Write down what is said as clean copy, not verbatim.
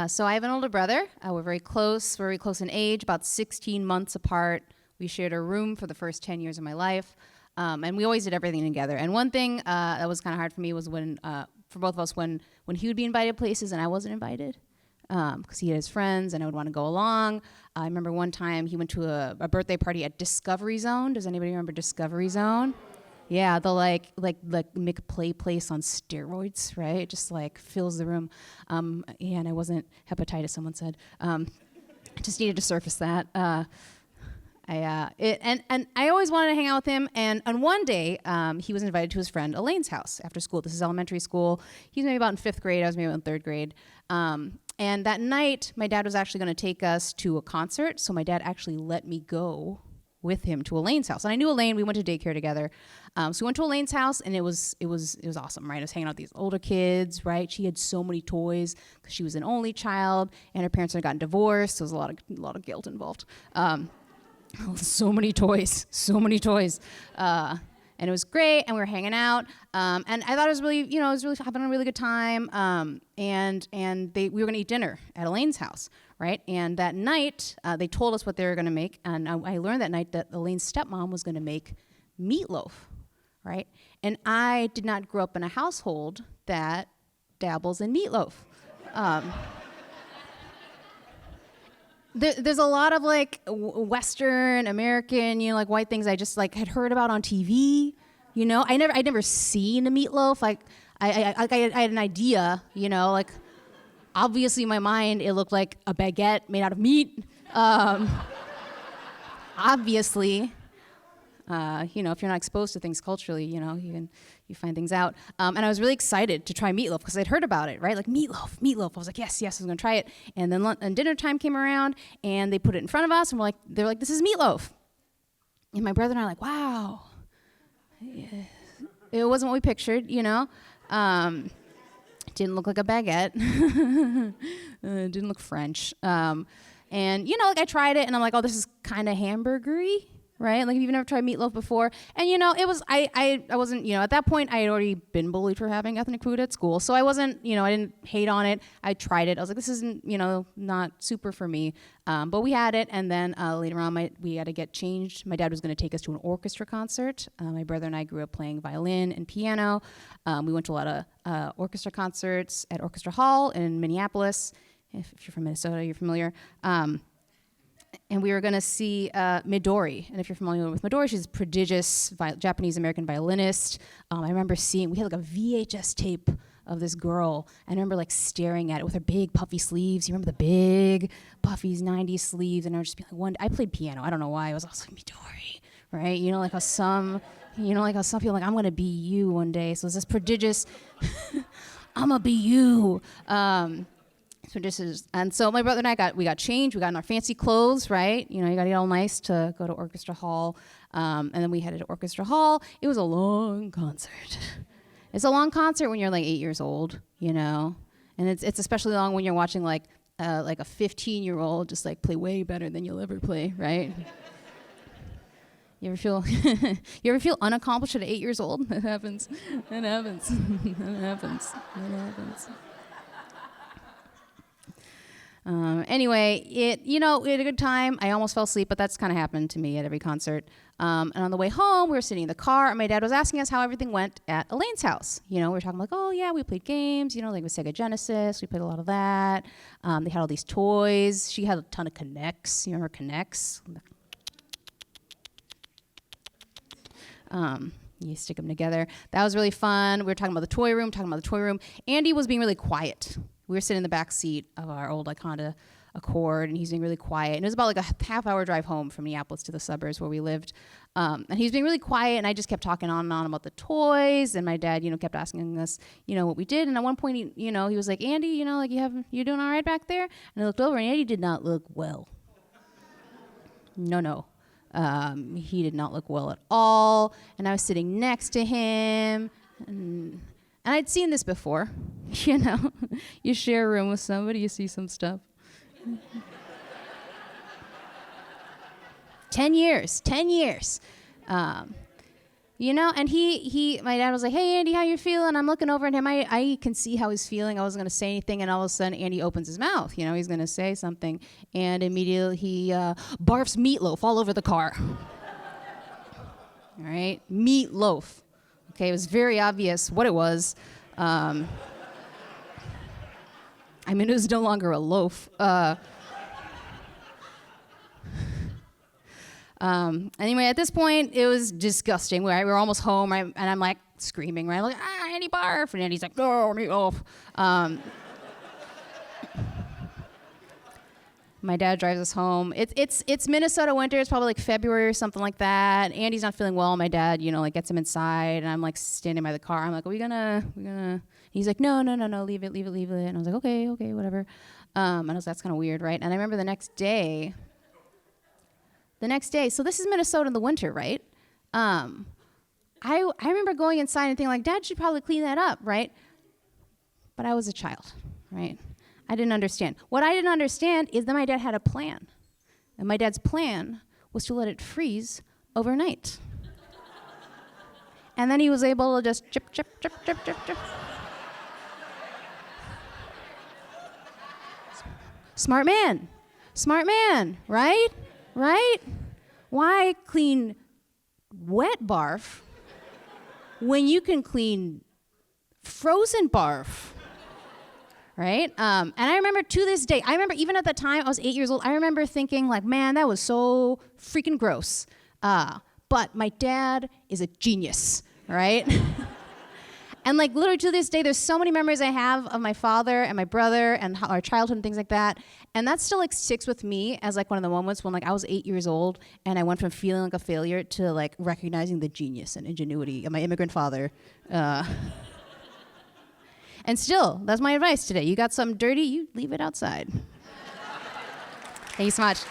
So I have an older brother. We're very close. We're very close in age, about 16 months apart. We shared a room for the first 10 years of my life. And we always did everything together. And one thing that was kind of hard for me was when, for both of us, when he would be invited places and I wasn't invited. Because he had his friends and I would want to go along. I remember one time he went to a birthday party at Discovery Zone. Does anybody remember Discovery Zone? Yeah, the like McPlay place on steroids, right? It just like fills the room. Yeah, and I wasn't hepatitis, someone said. Just needed to surface that. And I always wanted to hang out with him. And on one day, he was invited to his friend Elaine's house after school. This is elementary school. He was maybe about in 5th grade. I was maybe in 3rd grade. And that night, my dad was actually going to take us to a concert. So my dad actually let me go with him to Elaine's house. And I knew Elaine. We went to daycare together. So we went to Elaine's house, and it was awesome, right? I was hanging out with these older kids, right? She had so many toys because she was an only child, and her parents had gotten divorced. So there was a lot of guilt involved. So many toys. And it was great, and we were hanging out, and I thought it was really, it was really having a really good time, and we were gonna eat dinner at Elaine's house, right? And that night, they told us what they were gonna make, and I learned that night that Elaine's stepmom was gonna make meatloaf, right? And I did not grow up in a household that dabbles in meatloaf. There's a lot of like Western American, like white things I just like had heard about on TV. I'd never seen a meatloaf. Like I had an idea, like obviously in my mind it looked like a baguette made out of meat. Obviously, if you're not exposed to things culturally, you find things out. And I was really excited to try meatloaf because I'd heard about it, right? Like meatloaf. I was like, yes, I was gonna try it. And then and dinner time came around, and they put it in front of us, and they're like, this is meatloaf. And my brother and I are like, wow. Yeah. It wasn't what we pictured, Didn't look like a baguette. Didn't look French. And I tried it, and I'm like, oh, this is kind of hamburgery. Right? Like, if you've never tried meatloaf before. And, it was, I wasn't, at that point, I had already been bullied for having ethnic food at school. So I wasn't, I didn't hate on it. I tried it. I was like, this isn't, not super for me. But we had it. And then later on, we had to get changed. My dad was going to take us to an orchestra concert. My brother and I grew up playing violin and piano. We went to a lot of orchestra concerts at Orchestra Hall in Minneapolis. If you're from Minnesota, you're familiar. And we were going to see Midori. And if you're familiar with Midori, she's a prodigious Japanese-American violinist. I remember we had like a VHS tape of this girl. I remember like staring at it with her big puffy sleeves. You remember the big puffy 90s sleeves? And I was just being like, I played piano. I don't know why. I was also like, Midori, right? Like how some people are like, I'm going to be you one day. So it's this prodigious, I'm going to be you. And so my brother and I got changed. We got in our fancy clothes, right? You got to get all nice to go to Orchestra Hall. And then we headed to Orchestra Hall. It was a long concert. It's a long concert when you're like 8 years old, And it's especially long when you're watching like a 15-year-old just like play way better than you'll ever play, right? You ever feel unaccomplished at 8 years old? It happens. It happens. Anyway, we had a good time. I almost fell asleep, but that's kind of happened to me at every concert. And on the way home, we were sitting in the car, and my dad was asking us how everything went at Elaine's house. We were talking like, oh yeah, we played games, like with Sega Genesis. We played a lot of that. They had all these toys. She had a ton of Connects. You remember Connects? You stick them together. That was really fun. We were talking about the toy room. Andy was being really quiet. We were sitting in the back seat of our old Honda Accord, and he's being really quiet. And it was about like a half-hour drive home from Minneapolis to the suburbs where we lived. And he was being really quiet, and I just kept talking on and on about the toys. And my dad, kept asking us, what we did. And at one point, he was like, Andy, you doing all right back there? And I looked over, and Andy did not look well. No. He did not look well at all. And I was sitting next to him, and I'd seen this before. You share a room with somebody, you see some stuff. 10 years. And my dad was like, "Hey, Andy, how you feeling?" I'm looking over at him. I can see how he's feeling. I wasn't going to say anything, and all of a sudden, Andy opens his mouth. He's going to say something, and immediately he barfs meatloaf all over the car. All right, meatloaf. Okay, it was very obvious what it was. It was no longer a loaf. Anyway, at this point, it was disgusting. We were almost home, right? And I'm like screaming, right? I'm like, Andy, barf. And Andy's like, no, meatloaf. My dad drives us home. It's Minnesota winter. It's probably like February or something like that. Andy's not feeling well. My dad, gets him inside, and I'm like standing by the car. I'm like, are we gonna? He's like, no, leave it. And I was like, okay, whatever. And I was like, that's kind of weird, right? And I remember the next day, so this is Minnesota in the winter, right? I remember going inside and thinking like, Dad should probably clean that up, right? But I was a child, right? I didn't understand. What I didn't understand is that my dad had a plan. And my dad's plan was to let it freeze overnight. And then he was able to just chip. Smart man, right? Right? Why clean wet barf when you can clean frozen barf? Right? And I remember to this day, even at that time, I was 8 years old, I remember thinking like, man, that was so freaking gross. But my dad is a genius, right? And like literally to this day, there's so many memories I have of my father and my brother and our childhood and things like that. And that still like sticks with me as like one of the moments when like I was 8 years old and I went from feeling like a failure to like recognizing the genius and ingenuity of my immigrant father. And still, that's my advice today. You got something dirty, you leave it outside. Thank you so much.